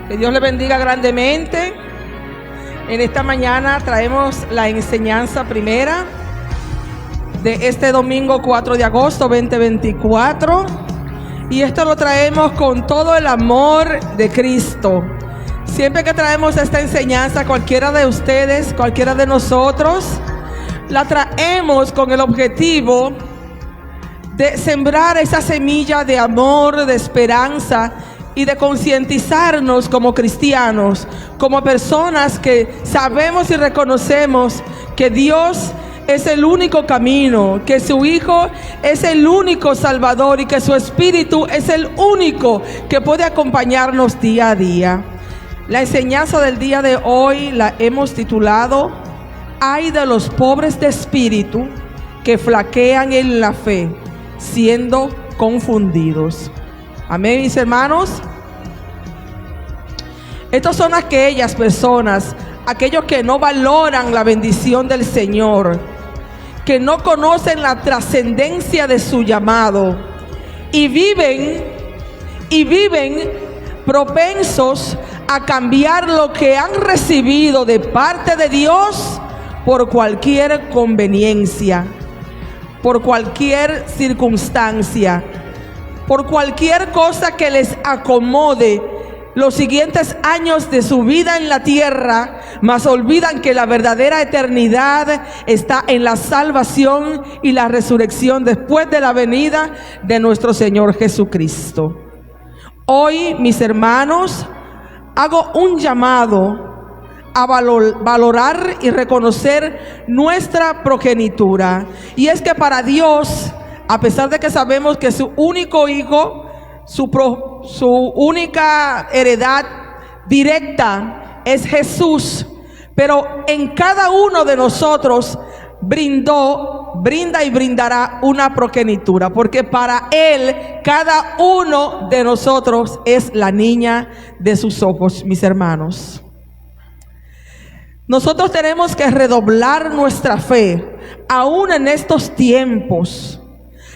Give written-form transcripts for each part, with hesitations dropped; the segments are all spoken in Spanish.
Que Dios le bendiga grandemente. En esta mañana traemos la enseñanza primera de este domingo 4 de agosto 2024. Y esto lo traemos con todo el amor de Cristo. Siempre que traemos esta enseñanza, cualquiera de ustedes, cualquiera de nosotros, la traemos con el objetivo de sembrar esa semilla de amor, de esperanza y de concientizarnos como cristianos, como personas que sabemos y reconocemos que Dios es el único camino, que su Hijo es el único Salvador y que su Espíritu es el único que puede acompañarnos día a día. La enseñanza del día de hoy la hemos titulado "Ay de los pobres de espíritu que flaquean en la fe, siendo confundidos". Amén, mis hermanos. Estas son aquellas personas, aquellos que no valoran la bendición del Señor, que no conocen la trascendencia de su llamado y viven propensos a cambiar lo que han recibido de parte de Dios por cualquier conveniencia, por cualquier circunstancia, por cualquier cosa que les acomode los siguientes años de su vida en la tierra, mas olvidan que la verdadera eternidad está en la salvación y la resurrección después de la venida de nuestro Señor Jesucristo. Hoy, mis hermanos, hago un llamado a valorar y reconocer nuestra progenitura. Y es que para Dios, a pesar de que sabemos que su único hijo, su única heredad directa es Jesús, pero en cada uno de nosotros brinda y brindará una progenitura, porque para Él cada uno de nosotros es la niña de sus ojos, mis hermanos. Nosotros tenemos que redoblar nuestra fe, aún en estos tiempos.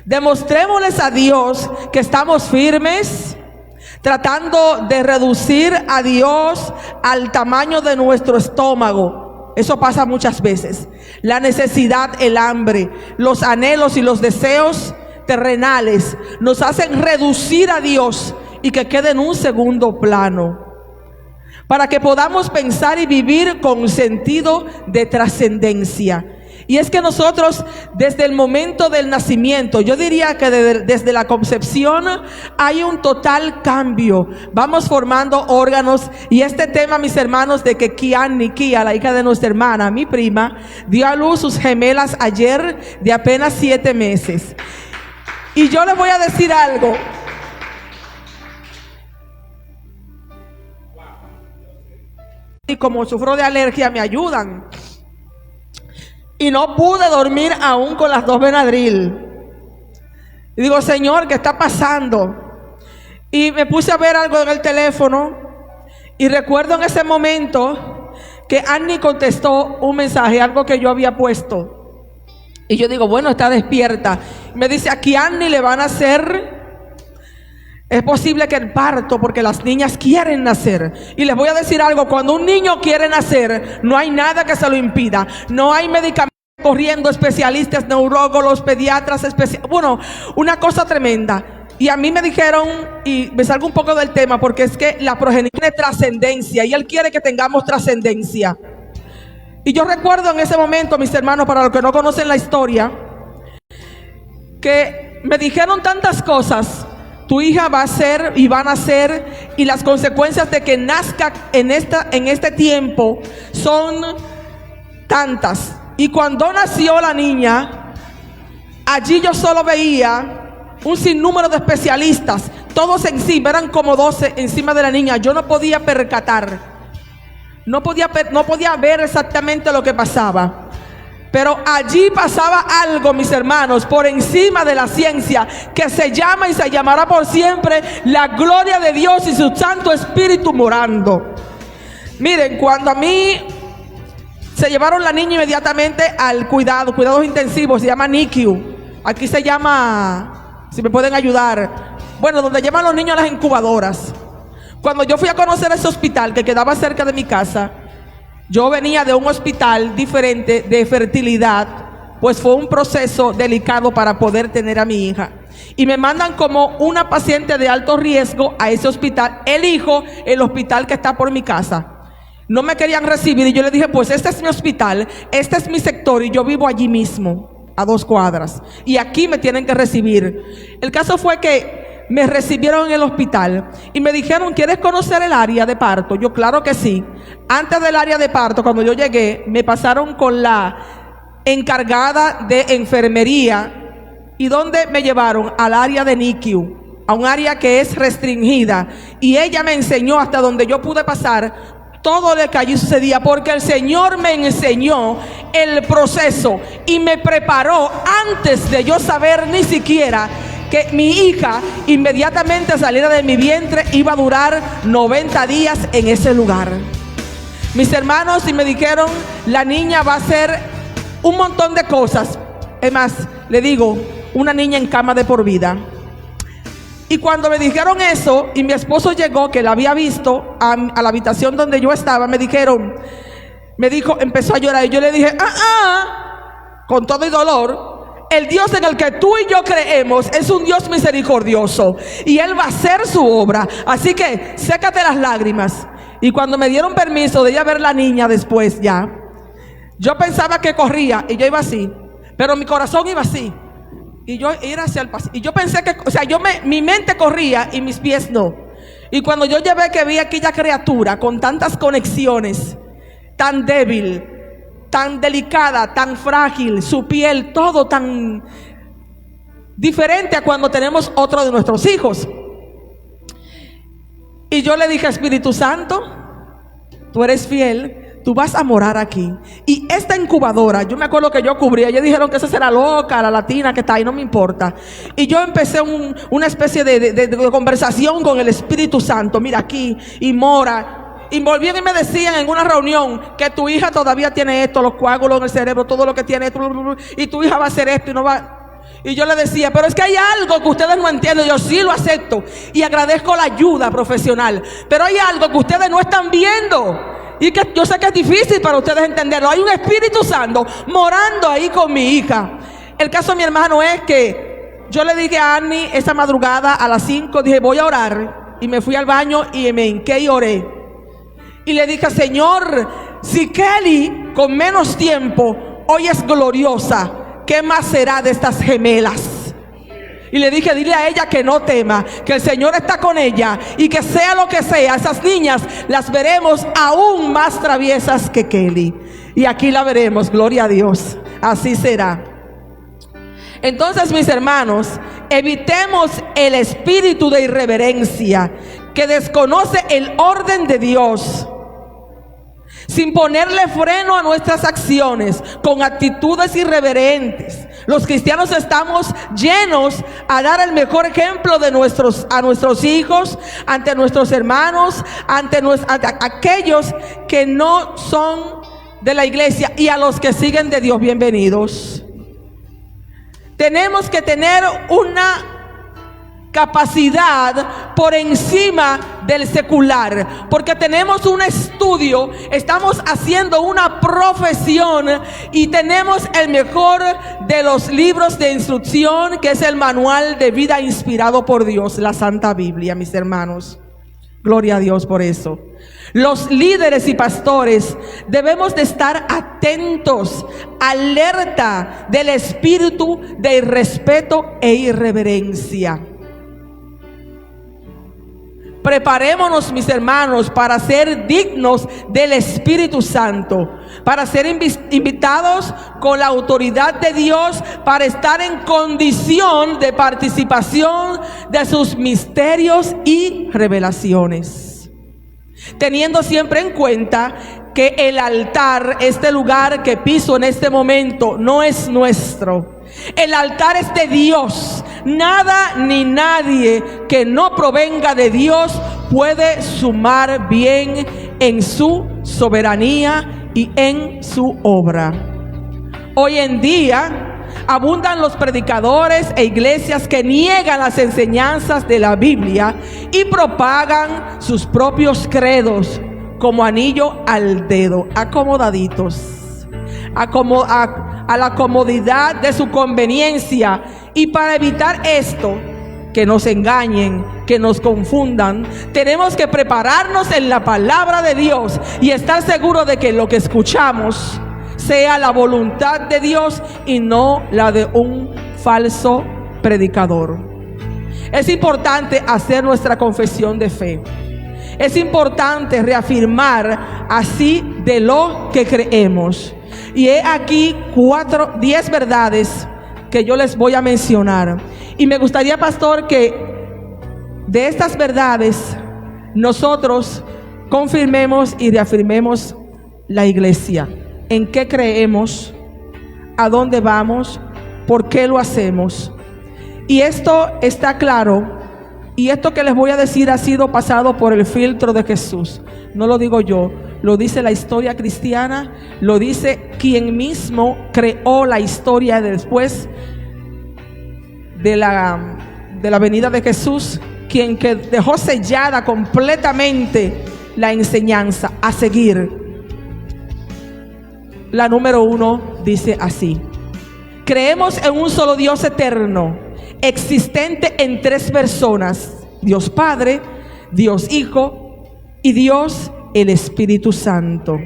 Demostrémosles a Dios que estamos firmes, tratando de reducir a Dios al tamaño de nuestro estómago. Eso pasa muchas veces. La necesidad, el hambre, los anhelos y los deseos terrenales nos hacen reducir a Dios y que quede en un segundo plano, para que podamos pensar y vivir con sentido de trascendencia. Y es que nosotros desde el momento del nacimiento, yo diría que desde la concepción hay un total cambio. Vamos formando órganos, y este tema, mis hermanos, de que Kia, la hija de nuestra hermana, mi prima, dio a luz sus gemelas ayer de apenas 7 meses. Y yo les voy a decir algo. Y como sufro de alergia, me ayudan. Y no pude dormir aún con las 2 Benadryl. Y digo, Señor, ¿qué está pasando? Y me puse a ver algo en el teléfono. Y recuerdo en ese momento que Annie contestó un mensaje, algo que yo había puesto. Y yo digo, bueno, está despierta. Me dice, aquí a Annie le van a hacer... Es posible que el parto, porque las niñas quieren nacer. Y les voy a decir algo, cuando un niño quiere nacer, no hay nada que se lo impida. No hay medicamentos corriendo, especialistas, neurólogos, pediatras, bueno, una cosa tremenda. Y a mí me dijeron, y me salgo un poco del tema, porque es que la progenitura tiene trascendencia y Él quiere que tengamos trascendencia. Y yo recuerdo en ese momento, mis hermanos, para los que no conocen la historia, que me dijeron tantas cosas. Tu hija va a ser y van a nacer, y las consecuencias de que nazca en este tiempo son tantas. Y cuando nació la niña, allí yo solo veía un sinnúmero de especialistas, todos encima, eran como 12 encima de la niña. Yo no podía percatar, no podía ver exactamente lo que pasaba. Pero allí pasaba algo, mis hermanos, por encima de la ciencia, que se llama y se llamará por siempre la gloria de Dios y su Santo Espíritu morando. Miren, cuando a mí se llevaron la niña inmediatamente al cuidados intensivos, se llama NICU. Aquí se llama, si me pueden ayudar, bueno, donde llevan los niños a las incubadoras. Cuando yo fui a conocer ese hospital que quedaba cerca de mi casa, yo venía de un hospital diferente de fertilidad, pues fue un proceso delicado para poder tener a mi hija. Y me mandan como una paciente de alto riesgo a ese hospital. Elijo el hospital que está por mi casa. No me querían recibir y yo le dije, pues este es mi hospital, este es mi sector y yo vivo allí mismo, a 2 cuadras. Y aquí me tienen que recibir. El caso fue que me recibieron en el hospital y me dijeron, ¿quieres conocer el área de parto? Yo, claro que sí. Antes del área de parto, cuando yo llegué, me pasaron con la encargada de enfermería. ¿Y dónde me llevaron? Al área de NICU, a un área que es restringida. Y ella me enseñó hasta donde yo pude pasar todo lo que allí sucedía, porque el Señor me enseñó el proceso y me preparó antes de yo saber ni siquiera que mi hija inmediatamente saliera de mi vientre iba a durar 90 días en ese lugar. Mis hermanos y me dijeron, la niña va a hacer un montón de cosas. Es más, le digo, una niña en cama de por vida. Y cuando me dijeron eso y mi esposo llegó, que la había visto a la habitación donde yo estaba, me dijo, empezó a llorar y yo le dije, con todo y dolor, el Dios en el que tú y yo creemos es un Dios misericordioso y Él va a hacer su obra, así que sécate las lágrimas. Y cuando me dieron permiso de ir a ver la niña después ya, yo pensaba que corría y yo iba así, pero mi corazón iba así. Y yo era hacia el pasillo. Y yo pensé que, mi mente corría y mis pies no. Y cuando yo llevé que vi aquella criatura con tantas conexiones, tan débil, tan delicada, tan frágil, su piel, todo tan diferente a cuando tenemos otro de nuestros hijos. Y yo le dije, Espíritu Santo, tú eres fiel. Tú vas a morar aquí. Y esta incubadora, yo me acuerdo que yo cubría. Ellos dijeron que esa será loca, la latina que está ahí, no me importa. Y yo empecé una especie de conversación con el Espíritu Santo. Mira aquí, y mora. Y volvían y me decían en una reunión que tu hija todavía tiene esto, los coágulos en el cerebro, todo lo que tiene esto, y tu hija va a hacer esto y no va. Y yo le decía, pero es que hay algo que ustedes no entienden. Yo sí lo acepto y agradezco la ayuda profesional, pero hay algo que ustedes no están viendo y que yo sé que es difícil para ustedes entenderlo. Hay un Espíritu Santo morando ahí con mi hija. El caso de mi hermano es que yo le dije a Annie esa madrugada a las 5, dije, voy a orar. Y me fui al baño y me hinqué y oré. Y le dije, Señor, si Kelly con menos tiempo hoy es gloriosa, ¿qué más será de estas gemelas? Y le dije, dile a ella que no tema, que el Señor está con ella y que sea lo que sea, esas niñas las veremos aún más traviesas que Kelly. Y aquí la veremos, gloria a Dios, así será. Entonces, mis hermanos, evitemos el espíritu de irreverencia que desconoce el orden de Dios, sin ponerle freno a nuestras acciones, con actitudes irreverentes. Los cristianos estamos llenos a dar el mejor ejemplo a nuestros hijos, ante nuestros hermanos, ante aquellos que no son de la iglesia y a los que siguen de Dios. Bienvenidos. Tenemos que tener una capacidad por encima del secular, porque tenemos un estudio, estamos haciendo una profesión y tenemos el mejor de los libros de instrucción, que es el manual de vida inspirado por Dios, la Santa Biblia, mis hermanos. Gloria a Dios por eso. Los líderes y pastores debemos de estar atentos, alerta del espíritu de irrespeto e irreverencia. Preparémonos, mis hermanos, para ser dignos del Espíritu Santo, para ser invitados con la autoridad de Dios, para estar en condición de participación de sus misterios y revelaciones, teniendo siempre en cuenta que el altar, este lugar que piso en este momento, no es nuestro. El altar es de Dios. Nada ni nadie que no provenga de Dios puede sumar bien en su soberanía y en su obra. Hoy en día abundan los predicadores e iglesias que niegan las enseñanzas de la Biblia y propagan sus propios credos como anillo al dedo, acomodaditos, a la comodidad de su conveniencia. Y para evitar esto, que nos engañen, que nos confundan, tenemos que prepararnos en la palabra de Dios y estar seguros de que lo que escuchamos sea la voluntad de Dios y no la de un falso predicador. Es importante hacer nuestra confesión de fe. Es importante reafirmar así de lo que creemos. Y he aquí 10 verdades que yo les voy a mencionar. Y me gustaría, pastor, que de estas verdades nosotros confirmemos y reafirmemos la iglesia. ¿En qué creemos? ¿A dónde vamos? ¿Por qué lo hacemos? Y esto está claro. Y esto que les voy a decir ha sido pasado por el filtro de Jesús. No lo digo yo, lo dice la historia cristiana, lo dice quien mismo creó la historia después de la venida de Jesús, quien que dejó sellada completamente la enseñanza a seguir. La número 1 dice así: creemos en un solo Dios eterno, existente en 3 personas: Dios Padre, Dios Hijo y Dios el Espíritu Santo.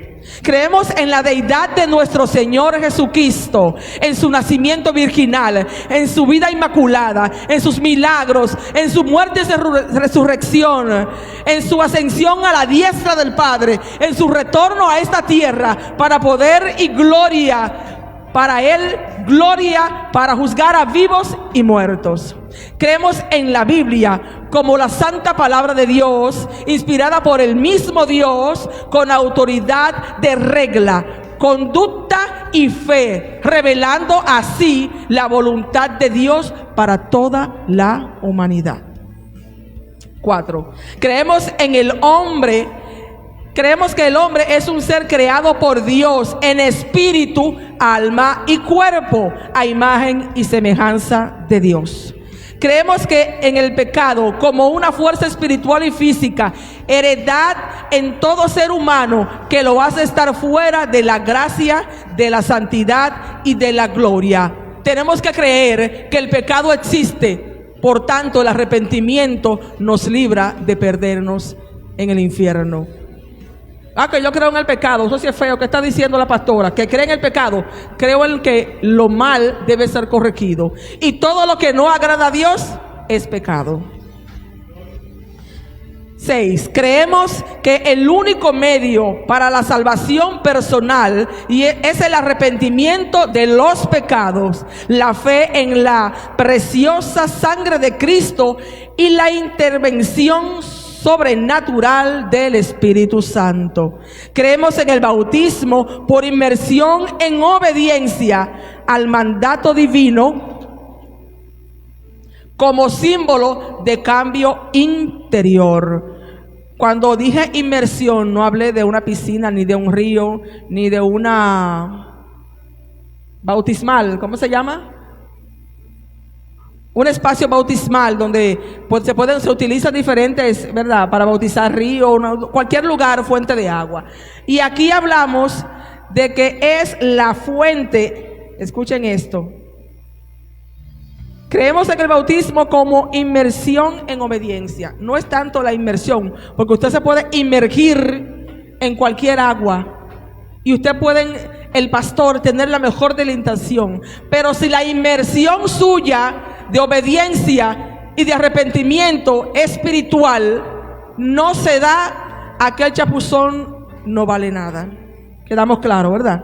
Creemos en la deidad de nuestro Señor Jesucristo, en su nacimiento virginal, en su vida inmaculada, en sus milagros, en su muerte y resurrección, en su ascensión a la diestra del Padre, en su retorno a esta tierra para poder y gloria para Él, gloria para juzgar a vivos y muertos. Creemos en la Biblia como la santa palabra de Dios, inspirada por el mismo Dios, con autoridad de regla, conducta y fe, revelando así la voluntad de Dios para toda la humanidad. 4. Creemos en el hombre. Creemos que el hombre es un ser creado por Dios en espíritu, alma y cuerpo, a imagen y semejanza de Dios. Creemos que en el pecado como una fuerza espiritual y física, heredad en todo ser humano, que lo hace estar fuera de la gracia, de la santidad y de la gloria. Tenemos que creer que el pecado existe, por tanto el arrepentimiento nos libra de perdernos en el infierno. Que yo creo en el pecado, eso sí es feo. ¿Qué está diciendo la pastora? Que cree en el pecado. Creo en que lo mal debe ser corregido, y todo lo que no agrada a Dios es pecado. 6. Creemos que el único medio para la salvación personal es el arrepentimiento de los pecados, la fe en la preciosa sangre de Cristo y la intervención sobrenatural del Espíritu Santo. Creemos en el bautismo por inmersión en obediencia al mandato divino como símbolo de cambio interior. Cuando dije inmersión, no hablé de una piscina, ni de un río, ni de una bautismal. ¿Cómo se llama? Un espacio bautismal donde se utilizan diferentes, ¿verdad?, para bautizar río, cualquier lugar, fuente de agua. Y aquí hablamos de que es la fuente. Escuchen esto. Creemos en el bautismo como inmersión en obediencia. No es tanto la inmersión, porque usted se puede inmergir en cualquier agua y usted puede, el pastor, tener la mejor de la intención, pero si la inmersión suya de obediencia y de arrepentimiento espiritual no se da, aquel chapuzón no vale nada. Quedamos claros, ¿verdad?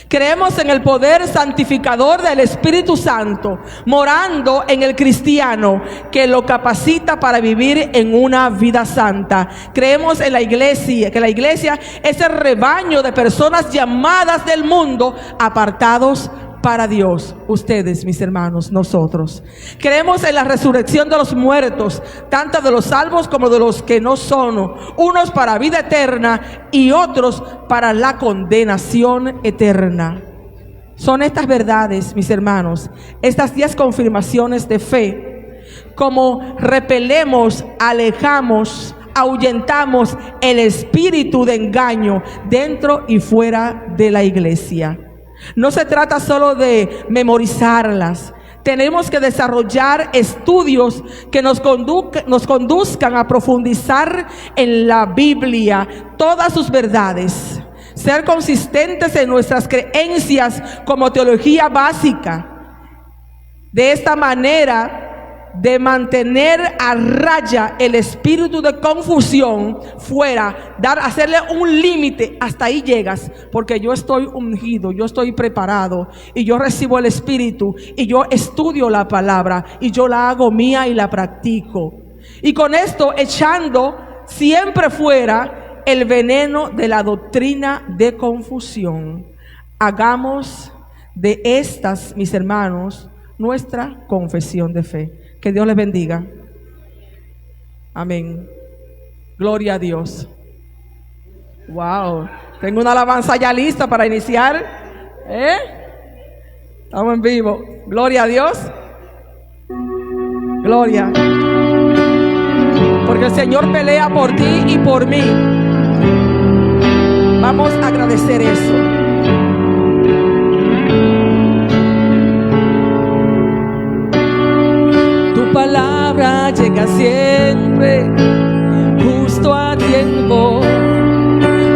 Creemos en el poder santificador del Espíritu Santo morando en el cristiano, que lo capacita para vivir en una vida santa. Creemos en la iglesia, que la iglesia es el rebaño de personas llamadas del mundo, apartados para Dios. Ustedes, mis hermanos, nosotros. Creemos en la resurrección de los muertos, tanto de los salvos como de los que no son, unos para vida eterna y otros para la condenación eterna. Son estas verdades, mis hermanos, estas 10 confirmaciones de fe, como repelemos, alejamos, ahuyentamos el espíritu de engaño dentro y fuera de la iglesia. No se trata solo de memorizarlas. Tenemos que desarrollar estudios que nos conduzcan a profundizar en la Biblia todas sus verdades. Ser consistentes en nuestras creencias como teología básica. De esta manera, de mantener a raya el espíritu de confusión fuera, hacerle un límite, hasta ahí llegas, porque yo estoy ungido, yo estoy preparado, y yo recibo el espíritu, y yo estudio la palabra, y yo la hago mía y la practico. Y con esto echando siempre fuera el veneno de la doctrina de confusión. Hagamos de estas, mis hermanos, nuestra confesión de fe. Que Dios les bendiga. Amén. Gloria a Dios. Wow. Tengo una alabanza ya lista para iniciar. Estamos en vivo. Gloria a Dios. Gloria. Porque el Señor pelea por ti y por mí. Vamos a agradecer eso. Tu palabra llega siempre justo a tiempo,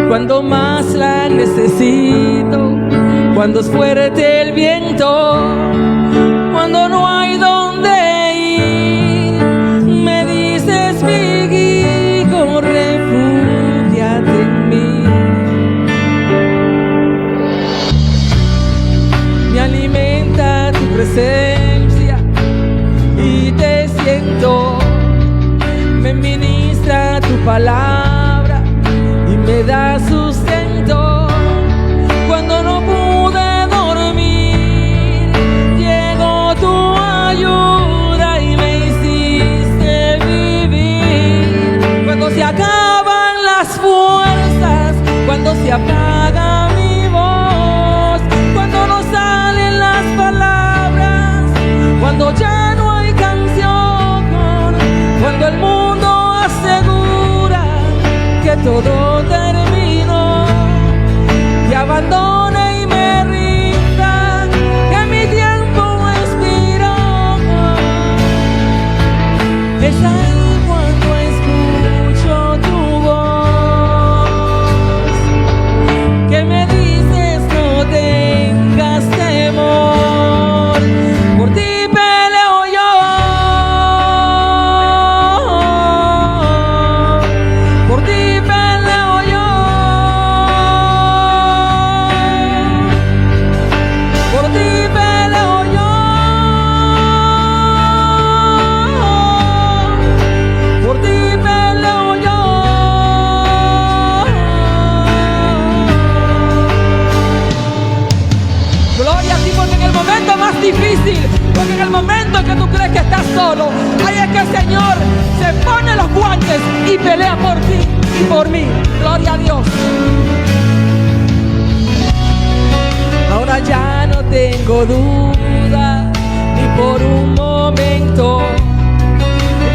cuando más la necesito, cuando es fuerte el viento, cuando no hay dónde ir, me dices, mi hijo, refúgiate en mí. Me alimenta tu presencia y te siento, me ministra tu palabra y me da sustento. Cuando no pude dormir, llegó tu ayuda y me hiciste vivir. Cuando se acaban las fuerzas, cuando se apaga mi voz, cuando no salen las palabras, cuando ya no hay canción, cuando el mundo asegura que todo terminó, que abandone y me rinda, que mi tiempo expiró. Es ahí cuando escucho tu voz, que me dices no tengas temor, por ti peleo yo, por ti peleo yo, por ti peleo yo, por ti peleo yo. Gloria a ti, porque en el momento más difícil, porque en el momento en que tú crees que estás solo, ahí es que el Señor se pone los guantes y pelea por ti y por mí. Gloria a Dios. Ahora ya no tengo duda ni por un momento,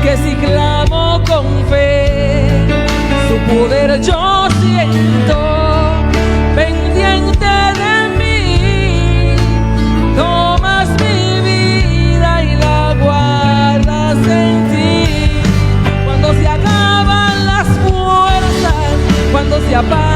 que si clamo con fe, su poder yo siento, pendiente de mí, tomas mi vida y la guardas en ti. Cuando se acaban las fuerzas, cuando se apaga